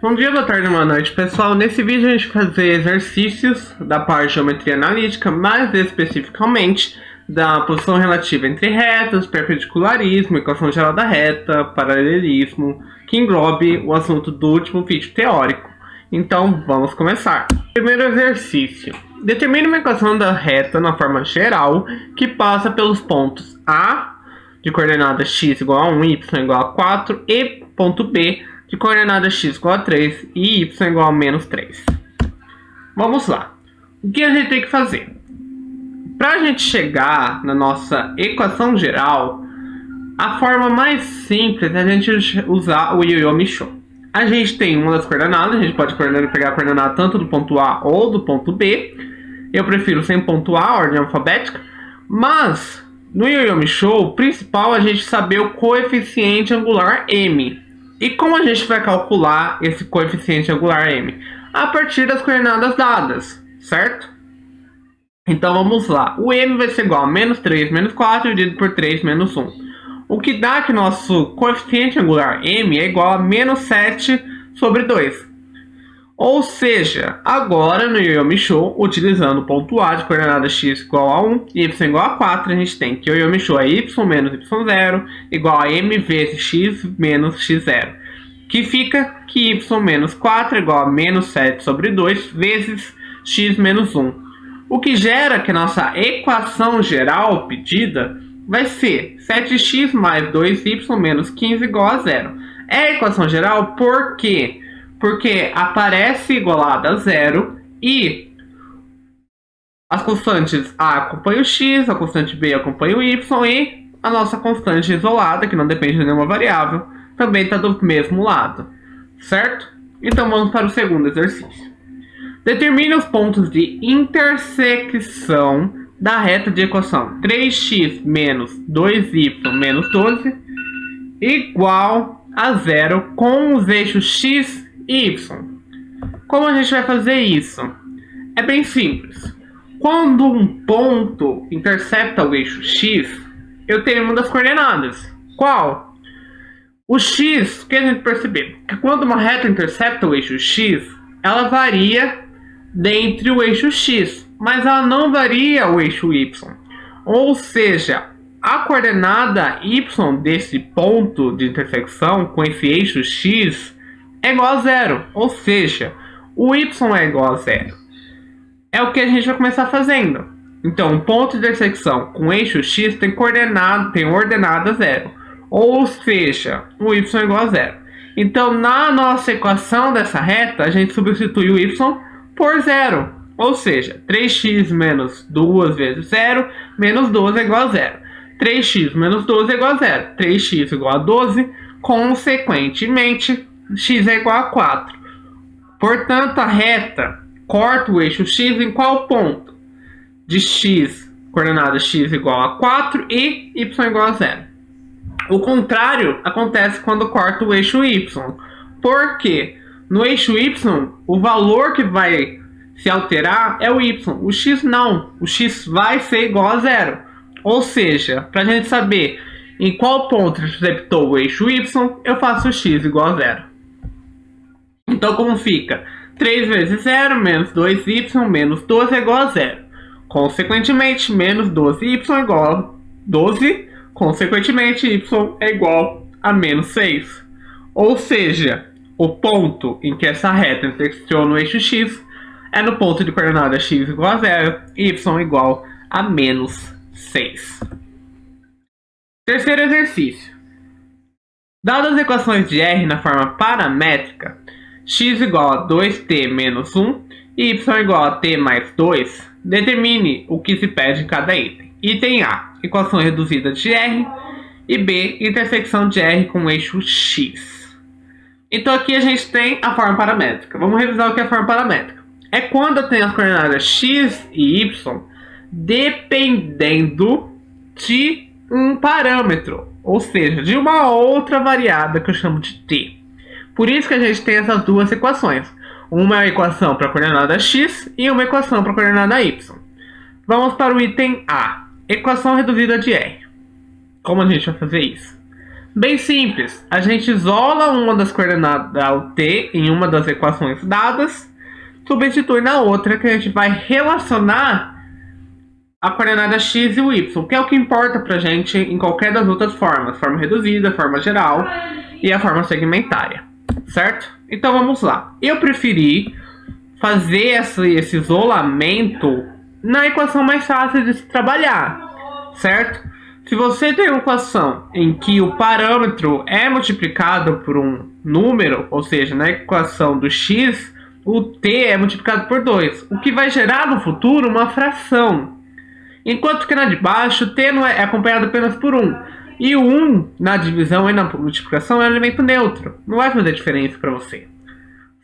Bom dia, boa tarde, boa noite, pessoal. Nesse vídeo a gente vai fazer exercícios da parte de geometria analítica, mais especificamente da posição relativa entre retas, perpendicularismo, equação geral da reta, paralelismo, que englobe o assunto do último vídeo teórico. Então, vamos começar. Primeiro exercício. Determine uma equação da reta na forma geral que passa pelos pontos A, de coordenada x igual a 1, y igual a 4, e ponto B, de coordenada x igual a 3 e y igual a menos 3. Vamos lá. O que a gente tem que fazer? Para a gente chegar na nossa equação geral, a forma mais simples é a gente usar o Yu-Yu Misho. A gente tem uma das coordenadas, a gente pode pegar a coordenada tanto do ponto A ou do ponto B. Eu prefiro sem ponto A, ordem alfabética, mas no Yu-Yu Misho, o principal é a gente saber o coeficiente angular m. E como a gente vai calcular esse coeficiente angular m? A partir das coordenadas dadas, certo? Então vamos lá. O m vai ser igual a menos 3 menos 4 dividido por 3 menos 1. O que dá que nosso coeficiente angular m é igual a menos 7 sobre 2. Ou seja, agora no Yu-Yu Misho, utilizando o ponto A de coordenada x igual a 1 e y igual a 4, a gente tem que o Yu-Yu Misho é y menos y0 igual a m vezes x menos x0. Que fica que y menos 4 é igual a menos 7 sobre 2 vezes x menos 1. O que gera que a nossa equação geral pedida vai ser 7x mais 2y menos 15 igual a 0. É a equação geral por quê? Porque aparece igualada a zero e as constantes A acompanham o x, a constante B acompanha o y e a nossa constante isolada, que não depende de nenhuma variável, também está do mesmo lado, certo? Então vamos para o segundo exercício. Determine os pontos de intersecção da reta de equação 3x menos 2y menos 12 igual a zero com os eixos x e y. Como a gente vai fazer isso? É bem simples. Quando um ponto intercepta o eixo x, eu tenho uma das coordenadas. Qual? O x, que a gente percebeu, que quando uma reta intercepta o eixo x, ela varia dentre o eixo x, mas ela não varia o eixo y. Ou seja, a coordenada y desse ponto de intersecção com esse eixo x é igual a zero, ou seja, o y é igual a zero. É o que a gente vai começar fazendo. Então, um ponto de intersecção com eixo x tem ordenada zero, ou seja, o y é igual a zero. Então, na nossa equação dessa reta, a gente substitui o y por zero, ou seja, 3x menos 2 vezes 0 menos 12 é igual a zero. 3x menos 12 é igual a zero. 3x igual a 12, consequentemente, x é igual a 4. Portanto, a reta corta o eixo x em qual ponto? De x, coordenada x igual a 4 e y igual a 0. O contrário acontece quando corta o eixo y. Por quê? No eixo y, o valor que vai se alterar é o y. O x não. O x vai ser igual a 0. Ou seja, para a gente saber em qual ponto interceptou o eixo y, eu faço x igual a 0. Então, como fica? 3 vezes 0 menos 2y menos 12 é igual a 0. Consequentemente, menos 12y é igual a 12. Consequentemente, y é igual a menos 6. Ou seja, o ponto em que essa reta intersecciona o eixo x é no ponto de coordenada x igual a 0 e y igual a menos 6. Terceiro exercício. Dadas as equações de R na forma paramétrica, x igual a 2t menos 1 e y igual a t mais 2, determine o que se pede em cada item. Item A, equação reduzida de R, e B, intersecção de R com o eixo x. Então aqui a gente tem a forma paramétrica. Vamos revisar o que é a forma paramétrica. É quando eu tenho as coordenadas x e y dependendo de um parâmetro, ou seja, de uma outra variável que eu chamo de t. Por isso que a gente tem essas duas equações. Uma é a equação para a coordenada x e uma equação para a coordenada y. Vamos para o item A, equação reduzida de R. Como a gente vai fazer isso? Bem simples, a gente isola uma das coordenadas, o t, em uma das equações dadas, substitui na outra, que a gente vai relacionar a coordenada x e o y, que é o que importa pra gente em qualquer das outras formas, forma reduzida, forma geral e a forma segmentária, certo? Então vamos lá. Eu preferi fazer esse isolamento na equação mais fácil de se trabalhar, certo? Se você tem uma equação em que o parâmetro é multiplicado por um número, ou seja, na equação do x, o t é multiplicado por 2, o que vai gerar no futuro uma fração. Enquanto que na de baixo, o t não é acompanhado apenas por 1. E o 1 na divisão e na multiplicação é um elemento neutro. Não vai fazer diferença para você.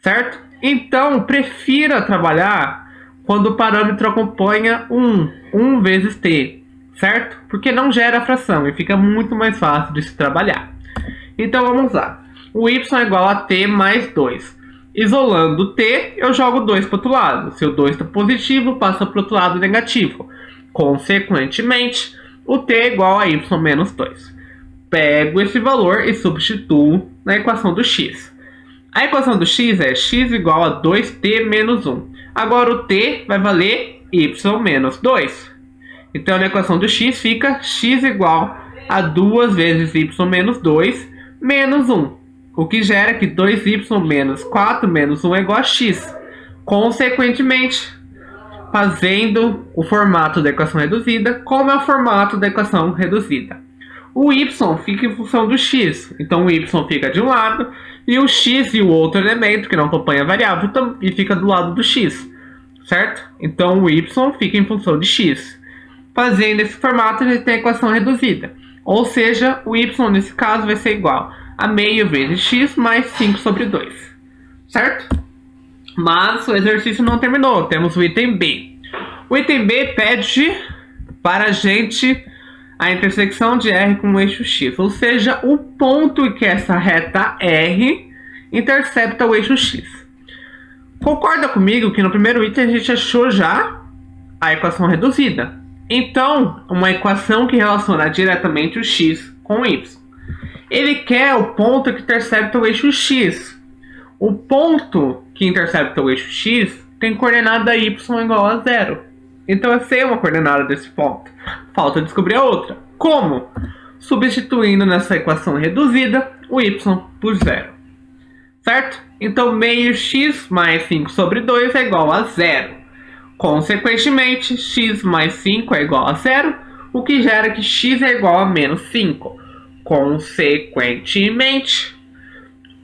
Certo? Então, prefira trabalhar quando o parâmetro acompanha 1 vezes t. Certo? Porque não gera fração e fica muito mais fácil de se trabalhar. Então, vamos lá. O y é igual a t mais 2. Isolando o t, eu jogo 2 para o outro lado. Se o 2 está positivo, passa para o outro lado negativo. Consequentemente, o t é igual a y menos 2. Pego esse valor e substituo na equação do x. A equação do x é x igual a 2t menos 1. Agora o t vai valer y menos 2. Então na equação do x fica x igual a 2 vezes y menos 2 menos 1. O que gera que 2y menos 4 menos 1 é igual a x. Consequentemente, fazendo o formato da equação reduzida, como é o formato da equação reduzida. O y fica em função do x, então o y fica de um lado, e o x e o outro elemento, que não acompanha a variável, e fica do lado do x, certo? Então o y fica em função de x. Fazendo esse formato, a gente tem a equação reduzida, ou seja, o y nesse caso vai ser igual a meio vezes x mais 5 sobre 2, certo? Mas o exercício não terminou, temos o item B. O item B pede para a gente a intersecção de R com o eixo X, ou seja, o ponto em que essa reta R intercepta o eixo X. Concorda comigo que no primeiro item a gente achou já a equação reduzida. Então, uma equação que relaciona diretamente o X com o Y. Ele quer o ponto que intercepta o eixo X. O ponto que intercepta o eixo x tem coordenada y igual a 0. Então eu sei uma coordenada desse ponto. Falta descobrir a outra. Como? Substituindo nessa equação reduzida o y por 0. Certo? Então meio x mais 5 sobre 2 é igual a 0. Consequentemente, x mais 5 é igual a 0, o que gera que x é igual a menos 5. Consequentemente,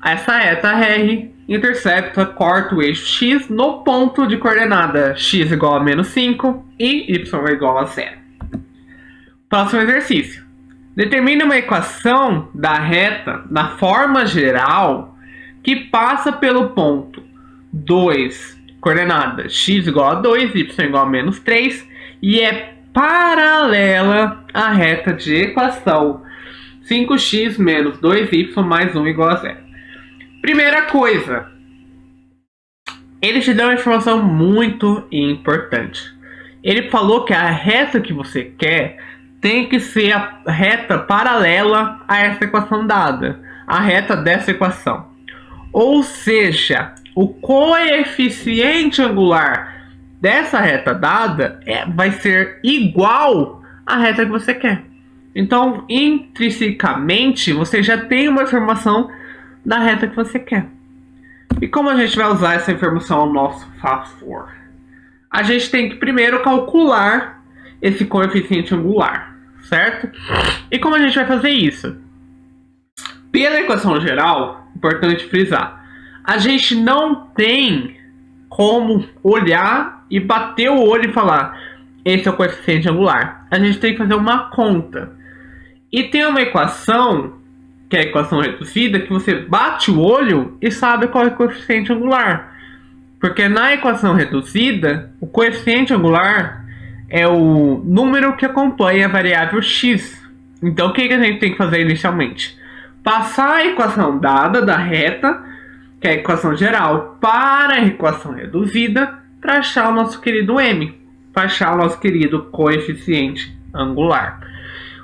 essa reta R intercepta, corta o eixo x no ponto de coordenada x igual a menos 5 e y igual a 0. Próximo exercício. Determine uma equação da reta na forma geral que passa pelo ponto 2, coordenada x igual a 2, y igual a menos 3 e é paralela à reta de equação 5x menos 2y mais 1 igual a 0. Primeira coisa, ele te deu uma informação muito importante. Ele falou que a reta que você quer tem que ser a reta paralela a essa equação dada, a reta dessa equação. Ou seja, o coeficiente angular dessa reta dada vai ser igual à reta que você quer. Então, intrinsecamente, você já tem uma informação da reta que você quer. E como a gente vai usar essa informação ao nosso favor? A gente tem que primeiro calcular esse coeficiente angular, certo? E como a gente vai fazer isso? Pela equação geral, importante frisar, a gente não tem como olhar e bater o olho e falar esse é o coeficiente angular. A gente tem que fazer uma conta. E tem uma equação, que é a equação reduzida, que você bate o olho e sabe qual é o coeficiente angular. Porque na equação reduzida, o coeficiente angular é o número que acompanha a variável x. Então o que a gente tem que fazer inicialmente? Passar a equação dada da reta, que é a equação geral, para a equação reduzida, para achar o nosso querido m, para achar o nosso querido coeficiente angular.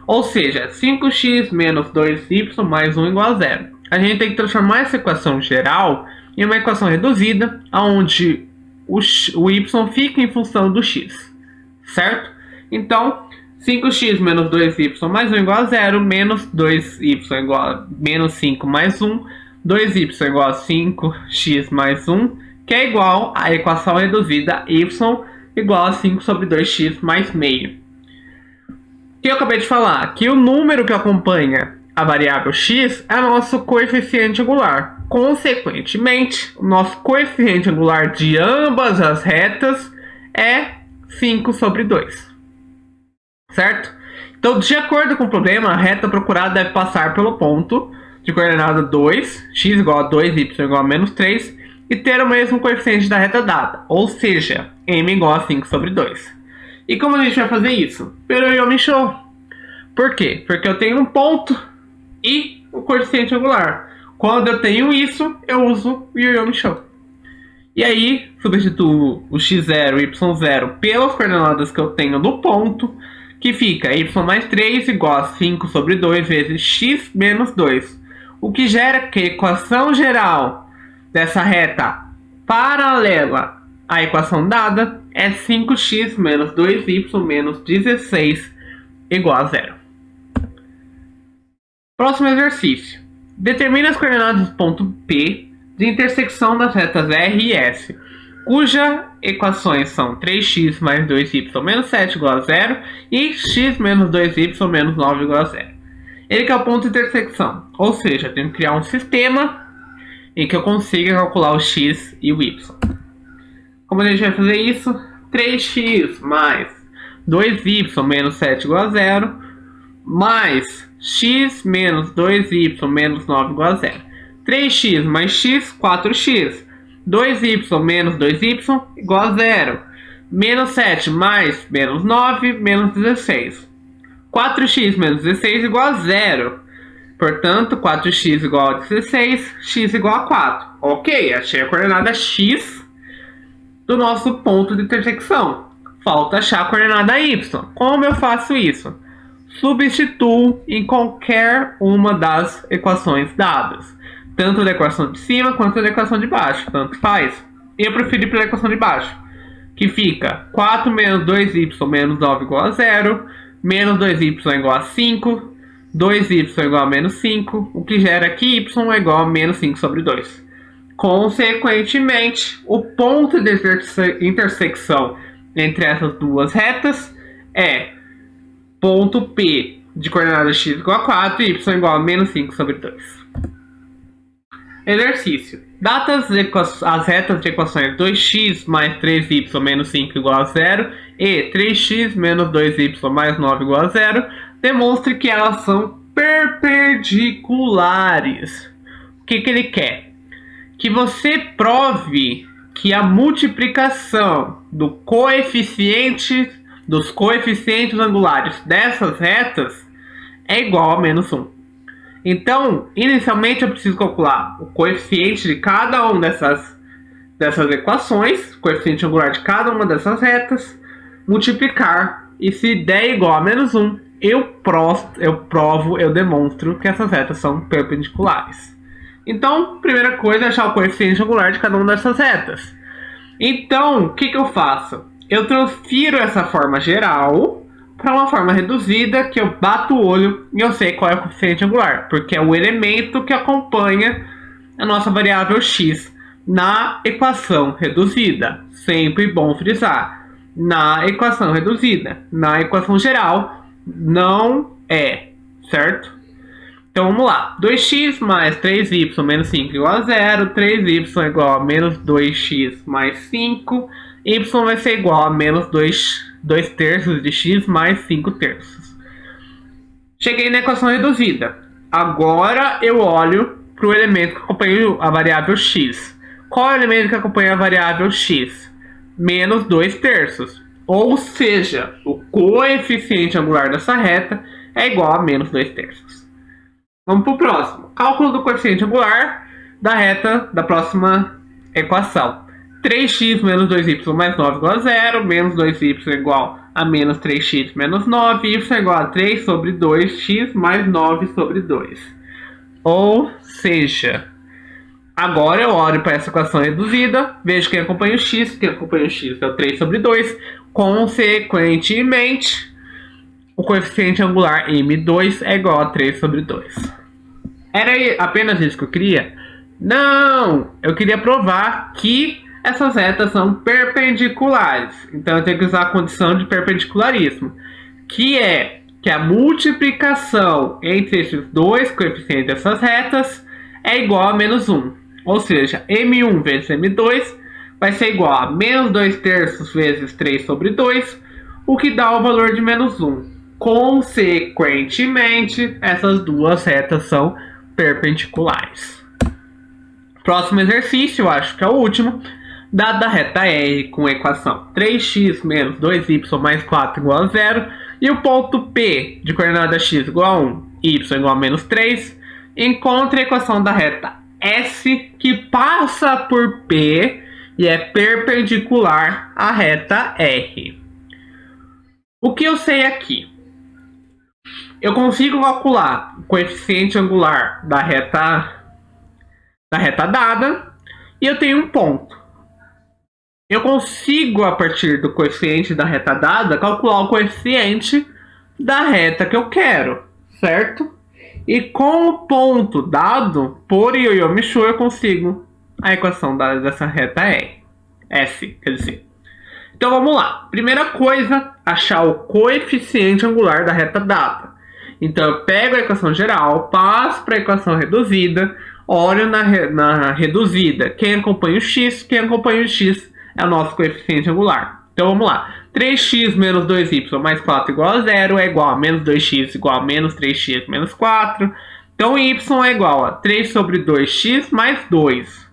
Ou seja, 5x menos 2y mais 1 igual a 0. A gente tem que transformar essa equação geral em uma equação reduzida, onde o y fica em função do x, certo? Então, 5x menos 2y mais 1 igual a 0, menos 2y igual a menos 5 mais 1, 2y igual a 5x mais 1, que é igual à equação reduzida y igual a 5 sobre 2x mais meio. Que eu acabei de falar, que o número que acompanha a variável x é nosso coeficiente angular. Consequentemente, o nosso coeficiente angular de ambas as retas é 5 sobre 2. Certo? Então, de acordo com o problema, a reta procurada deve passar pelo ponto de coordenada 2, x igual a 2, y igual a menos 3, e ter o mesmo coeficiente da reta dada, ou seja, m igual a 5 sobre 2. E como a gente vai fazer isso? Pelo Yo-Min-Show. Por quê? Porque eu tenho um ponto e o coeficiente angular. Quando eu tenho isso, eu uso o Yo-Min-Show. E aí, substituo o x0 e y0 pelas coordenadas que eu tenho no ponto, que fica y mais 3 igual a 5 sobre 2 vezes x menos 2. O que gera que a equação geral dessa reta paralela à equação dada é 5x menos 2y menos 16 igual a 0. Próximo exercício. Determine as coordenadas do ponto P de intersecção das retas R e S, cujas equações são 3x mais 2y menos 7 igual a 0 e x menos 2y menos 9 igual a 0. Ele que é o ponto de intersecção, ou seja, eu tenho que criar um sistema em que eu consiga calcular o x e o y. Como a gente vai fazer isso? 3x mais 2y menos 7 igual a 0, mais x menos 2y menos 9 igual a 0. 3x mais x, 4x. 2y menos 2y igual a 0. Menos 7 mais menos 9, menos 16. 4x menos 16 igual a 0. Portanto, 4x igual a 16, x igual a 4. Ok, achei a coordenada x do nosso ponto de intersecção. Falta achar a coordenada y. Como eu faço isso? Substituo em qualquer uma das equações dadas. Tanto da equação de cima quanto da equação de baixo. Tanto faz. Eu prefiro ir pela equação de baixo, que fica 4 menos 2y menos 9 igual a 0, menos 2y igual a 5, 2y igual a menos 5, o que gera que y é igual a menos 5 sobre 2. Consequentemente, o ponto de intersecção entre essas duas retas é ponto P de coordenada x igual a 4 e y igual a menos 5 sobre 2. Exercício. Data as retas de equações 2x mais 3y menos 5 igual a 0 e 3x menos 2y mais 9 igual a 0. Demonstre que elas são perpendiculares. O que ele quer? Que você prove que a multiplicação dos coeficientes angulares dessas retas é igual a menos 1. Então, inicialmente eu preciso calcular o coeficiente de cada uma dessas equações, coeficiente angular de cada uma dessas retas, multiplicar, e se der igual a menos 1, eu demonstro que essas retas são perpendiculares. Então, primeira coisa é achar o coeficiente angular de cada uma dessas retas. Então, o que eu faço? Eu transfiro essa forma geral para uma forma reduzida, que eu bato o olho e eu sei qual é o coeficiente angular, porque é o elemento que acompanha a nossa variável x na equação reduzida. Sempre bom frisar. Na equação reduzida. Na equação geral, não é, certo? Então vamos lá. 2x mais 3y menos 5 igual a 0. 3y igual a menos 2x mais 5. Y vai ser igual a menos 2 terços de x mais 5 terços. Cheguei na equação reduzida. Agora eu olho para o elemento que acompanha a variável x. Qual é o elemento que acompanha a variável x? Menos 2 terços. Ou seja, o coeficiente angular dessa reta é igual a menos 2 terços. Vamos para o próximo. Cálculo do coeficiente angular da reta da próxima equação. 3x menos 2y mais 9 igual a 0, menos 2y igual a menos 3x menos 9, y é igual a 3 sobre 2x mais 9 sobre 2. Ou seja, agora eu olho para essa equação reduzida, vejo quem acompanha o x é o 3 sobre 2, consequentemente, o coeficiente angular M2 é igual a 3 sobre 2. Era apenas isso que eu queria? Não! Eu queria provar que essas retas são perpendiculares. Então eu tenho que usar a condição de perpendicularismo, que é que a multiplicação entre esses dois coeficientes dessas retas é igual a menos 1. Ou seja, M1 vezes M2 vai ser igual a menos 2 terços vezes 3 sobre 2, o que dá o valor de menos 1. Consequentemente, essas duas retas são perpendiculares. Próximo exercício, eu acho que é o último. Dada a reta R com a equação 3x menos 2y mais 4 igual a 0 e o ponto P de coordenada x igual a 1, y igual a menos 3, encontre a equação da reta S que passa por P e é perpendicular à reta R. O que eu sei aqui? Eu consigo calcular o coeficiente angular da reta dada e eu tenho um ponto. Eu consigo, a partir do coeficiente da reta dada, calcular o coeficiente da reta que eu quero, certo? E com o ponto dado por Yo-Yo Michou, eu consigo a equação dessa reta S, quer dizer. Então vamos lá. Primeira coisa, achar o coeficiente angular da reta dada. Então eu pego a equação geral, passo para a equação reduzida, olho na reduzida. Quem acompanha o x é o nosso coeficiente angular. Então vamos lá. 3x menos 2y mais 4 igual a 0 é igual a menos 2x igual a menos 3x menos 4. Então y é igual a 3 sobre 2x mais 2.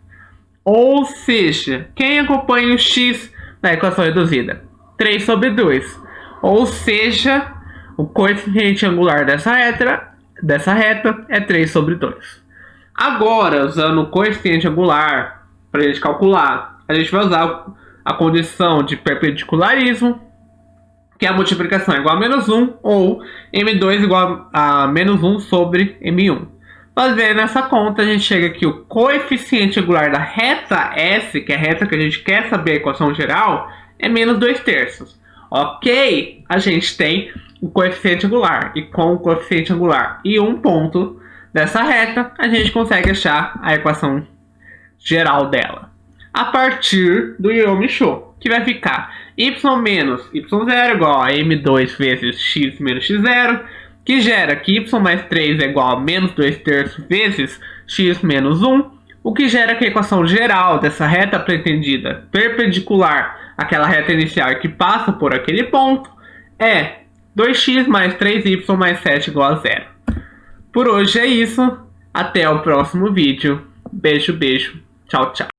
Ou seja, quem acompanha o x na equação reduzida? 3 sobre 2. Ou seja, o coeficiente angular dessa reta é 3 sobre 2. Agora, usando o coeficiente angular para a gente calcular, a gente vai usar a condição de perpendicularismo, que é a multiplicação igual a menos 1, ou M2 igual a menos 1 sobre M1. Fazendo essa conta, a gente chega que o coeficiente angular da reta S, que é a reta que a gente quer saber a equação geral, é menos 2 terços. Ok, a gente tem o coeficiente angular, e com o coeficiente angular e um ponto dessa reta, a gente consegue achar a equação geral dela. A partir do Yo-Yo Michou, que vai ficar y menos y0 igual a m2 vezes x menos x0, que gera que y mais 3 é igual a menos 2 terços vezes x menos 1, o que gera que a equação geral dessa reta pretendida perpendicular àquela reta inicial que passa por aquele ponto é 2x mais 3y mais 7 igual a 0. Por hoje é isso. Até o próximo vídeo. Beijo, beijo. Tchau, tchau.